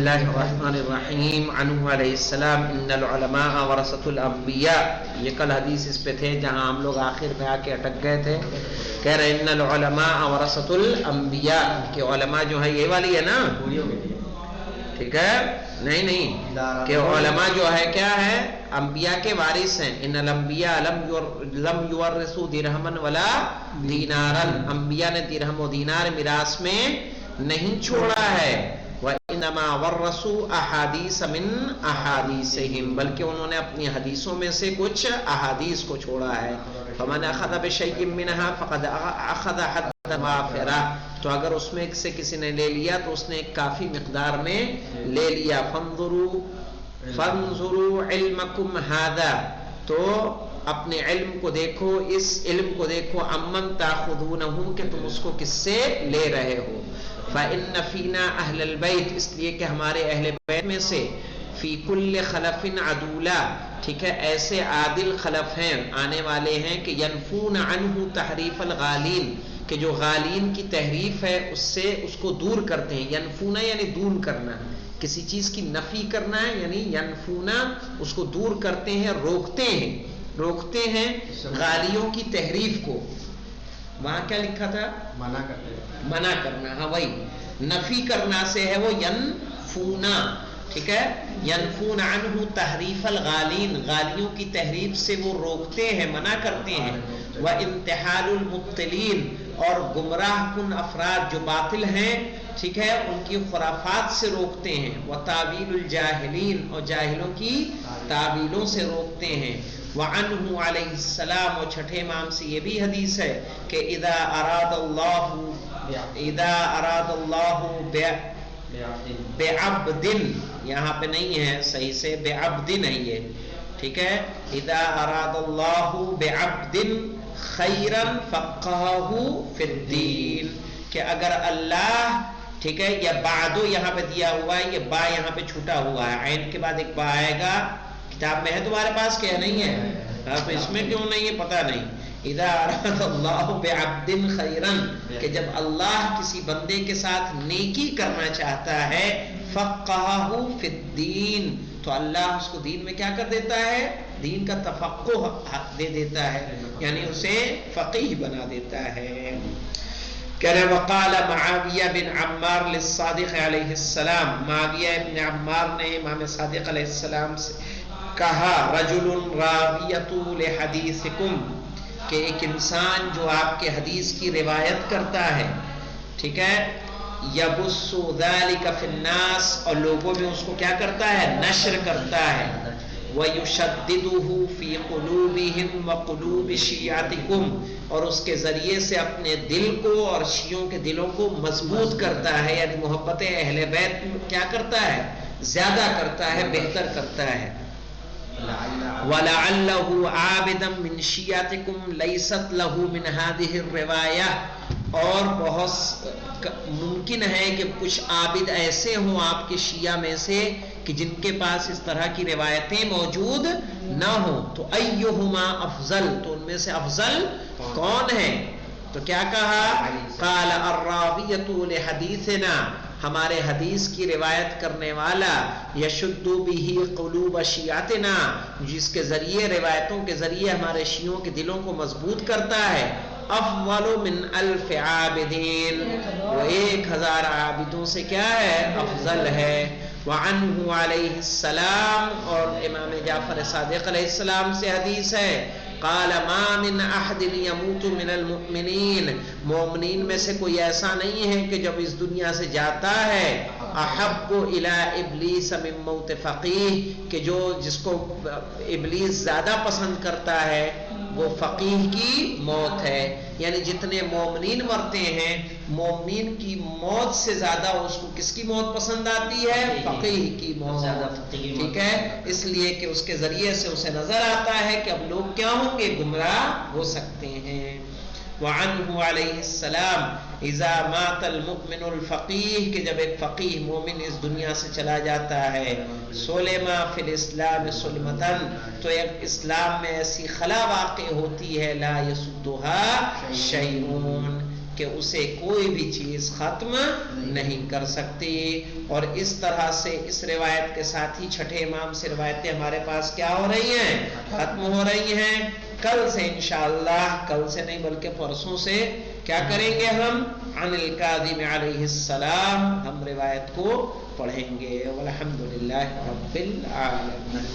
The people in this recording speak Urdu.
اللہ الرحمن الرحیم عنہ علیہ السلام ان العلماء ورثۃ الانبیاء. یہ کل حدیث اس پہ تھے جہاں ہم لوگ آخر میں آ کے اٹک گئے تھے. کہہ رہے ان العلماء ورثۃ الانبیاء کہ علماء جو ہے یہ والی ہے نا, ٹھیک ہے, نہیں کہ علماء جو ہے کیا ہے, انبیاء کے وارث ہیں. ان الانبیاء لم یورثوا درہما ولا دینارا, انبیاء نے درہم و دینار میراث میں نہیں چھوڑا ہے. وَإِنَّمَا وَرَّثُوا أَحَادِيثَ مِنْ أَحَادِيثِهِمْ, بلکہ انہوں نے اپنی حدیثوں میں سے کچھ احادیث کو چھوڑا ہے. فَمَنْ أَخَذَ بِشَيْءٍ مِّنْهَا فَقَدْ أَخَذَ حَدًّا وَافِرًا, تو اگر اس میں سے کسی نے لے لیا تو اس نے ایک کافی مقدار میں لے لیا. فَانظُرُوا عِلْمَكُمْ هَذَا, تو اپنے علم کو دیکھو, اس علم کو دیکھو, امن تاخذونہ, کہ تم اس کو کس سے لے رہے ہو. فَإِنَّ فِينَا أَهْلَ الْبَيْتِ, اس لیے کہ ہمارے اہل بیت میں سے فی کل خلف عدولا, ٹھیک ہے, ایسے عادل خلف ہیں, آنے والے ہیں کہ ینفون عنہ تحریف الغالین, کہ جو غالین کی تحریف ہے اس سے اس کو دور کرتے ہیں. ینفون یعنی دور کرنا, کسی چیز کی نفی کرنا ہے, یعنی ینفون اس کو دور کرتے ہیں, روکتے ہیں غالیوں کی تحریف کو. وہاں کیا لکھا تھا, منع کرنا, ہاں وہی نفی کرنا سے ہے وہ ینفونا, ٹھیک ہے, ینفون عنہ تحریف الغالین, غالیوں کی تحریف سے وہ روکتے ہیں, منع کرتے ہیں. وانتحال المبطلین, اور گمراہ کن افراد جو باطل ہیں, ٹھیک ہے, ان کی خرافات سے روکتے ہیں. وتاویل الجاہلین, اور جاہلوں کی تعویلوں سے روکتے ہیں. وعنہ علیہ السلام, اور چھٹے امام سے یہ بھی حدیث ہے کہ اذا اراد اللہ بعبد, یہاں پہ نہیں ہے صحیح سے, بعبد ہے یہ, ٹھیک ہے, اذا اراد اللہ بعبد خیرا فقہہ فی الدین, کہ اگر اللہ, ٹھیک ہے, یا بعدو یہاں پہ دیا ہوا ہے, یہ با یہاں پہ چھوٹا ہوا ہے, عین کے بعد ایک با آئے گا. کتاب میں ہے تمہارے پاس کیا نہیں ہے, تو اس میں کیوں نہیں ہے پتہ نہیں. اذا اراد اللہ بعبد خیرا, کہ جب اللہ کسی بندے کے ساتھ نیکی کرنا چاہتا ہے, فقہہ فی الدین, تو اللہ اس کو دین میں کیا کر دیتا ہے, دین کا تفقہ دے دیتا ہے, یعنی اسے فقیہ بنا دیتا ہے. کہہ وقال معاویہ بن عمار للصادق علیہ السلام, معاویہ بن عمار نے امام صادق علیہ السلام سے کہا, رجل راویۃ لحدیثکم, کہ ایک انسان جو آپ کے حدیث کی روایت کرتا ہے, ٹھیک ہے, یبث ذلک فی الناس, اور لوگوں میں اس کو کیا کرتا ہے, نشر کرتا ہے. ویشددہ فی قلوبہم وقلوب شیعتکم, اور اس کے ذریعے سے اپنے دل کو اور شیعوں کے دلوں کو مضبوط کرتا ہے, یعنی محبت اہل بیت کیا کرتا ہے, زیادہ کرتا ہے, بہتر کرتا ہے. وَلَعَلَّهُ عَابِدًا مِّن شِيَعَتِكُمْ لَيْسَتْ لَهُ مِنْ هَذِهِ الرِّوَایَةِ, اور بہت ممکن ہے کہ کچھ عابد ایسے ہوں آپ کے شیعہ میں سے کہ جن کے پاس اس طرح کی روایتیں موجود نہ ہوں. تو ایہما افضل, تو ان میں سے افضل کون ہے, تو کیا کہا, قال الراویۃ لحدیثنا, ہمارے حدیث کی روایت کرنے والا, یشد بہ قلوب شیعتنا, جس کے ذریعے, روایتوں کے ذریعے ہمارے شیعوں کے دلوں کو مضبوط کرتا ہے, افضل من الف عابدین, وہ 1000 عابدوں سے کیا ہے, افضل ہے. وعنہ علیہ السلام, اور امام جعفر صادق علیہ السلام سے حدیث ہے, قال ما من احد يموت من المؤمنین, مومنین میں سے کوئی ایسا نہیں ہے کہ جب اس دنیا سے جاتا ہے, احب الى ابلیس من موت فقیہ, کہ جس کو ابلیس زیادہ پسند کرتا ہے وہ فقیہ کی موت ہے. یعنی جتنے مومنین مرتے ہیں, مومنین کی موت سے زیادہ اس کو کس کی موت پسند آتی ہے, فقیہ کی موت, ٹھیک ہے, اس لیے کہ اس کے ذریعے سے اسے نظر آتا ہے کہ اب لوگ کیا ہوں گے, گمراہ ہو سکتے ہیں. وعنہ علیہ السلام, اذا مات المؤمن الفقیہ, کہ جب ایک فقیہ مومن اس دنیا سے چلا جاتا ہے, سلما فی الاسلام سلمتن, تو ایک اسلام میں ایسی خلا واقع ہوتی ہے, لا یسدھا شیئون, کہ اسے کوئی بھی چیز ختم نہیں کر سکتی. اور اس طرح سے اس روایت کے ساتھ ہی چھٹے امام سے روایتیں ہمارے پاس کیا ہو رہی ہیں؟ ختم ہو رہی ہیں. کل سے انشاءاللہ، کل سے نہیں بلکہ پرسوں سے کیا کریں گے ہم؟ عن الکاظم علیہ السلام ہم روایت کو پڑھیں گے. والحمدللہ رب العالمین.